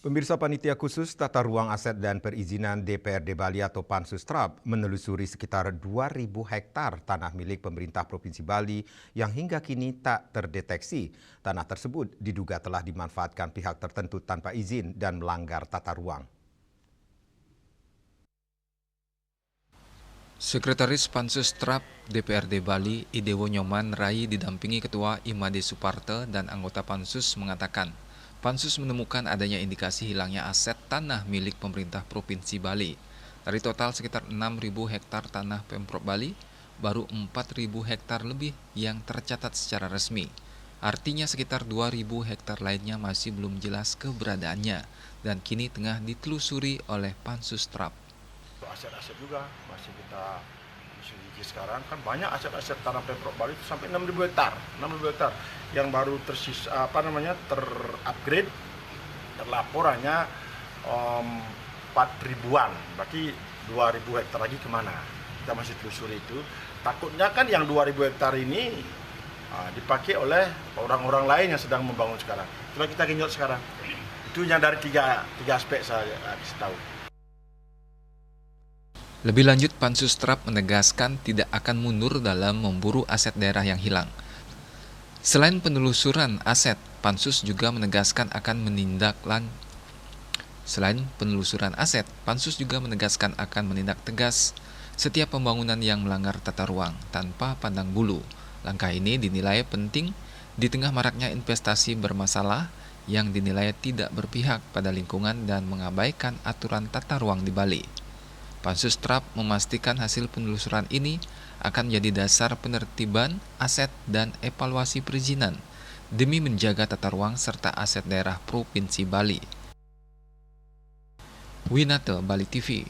Pemirsa Panitia Khusus Tata Ruang Aset dan Perizinan DPRD Bali atau Pansus-Trap menelusuri sekitar 2.000 hektar tanah milik pemerintah Provinsi Bali yang hingga kini tak terdeteksi. Tanah tersebut diduga telah dimanfaatkan pihak tertentu tanpa izin dan melanggar tata ruang. Sekretaris Pansus-Trap DPRD Bali, Idewo Nyoman Rai didampingi Ketua Imade Suparte dan anggota Pansus mengatakan, Pansus menemukan adanya indikasi hilangnya aset tanah milik pemerintah Provinsi Bali. Dari total sekitar 6.000 hektar tanah Pemprov Bali, baru 4.000 hektar lebih yang tercatat secara resmi. Artinya sekitar 2.000 hektar lainnya masih belum jelas keberadaannya dan kini tengah ditelusuri oleh Pansus-Trap. Aset-aset juga masih kita selidiki sekarang, kan banyak aset-aset tanah Pemprov Bali itu sampai 6.000 hektar yang baru tersisa terupgrade terlapor hanya 4.000-an, berarti 2.000 hektar lagi kemana? Kita masih telusuri itu. Takutnya kan yang 2.000 hektar ini dipakai oleh orang-orang lain yang sedang membangun sekarang. Itulah kita genjot sekarang. Itu yang dari tiga aspek saya kasih tahu. Lebih lanjut, Pansus-Trap menegaskan tidak akan mundur dalam memburu aset daerah yang hilang. Selain penelusuran aset, Pansus juga menegaskan akan menindak tegas setiap pembangunan yang melanggar tata ruang tanpa pandang bulu. Langkah ini dinilai penting di tengah maraknya investasi bermasalah yang dinilai tidak berpihak pada lingkungan dan mengabaikan aturan tata ruang di Bali. Pansus-Trap memastikan hasil penelusuran ini akan menjadi dasar penertiban aset dan evaluasi perizinan demi menjaga tata ruang serta aset daerah Provinsi Bali. Winata, Bali TV.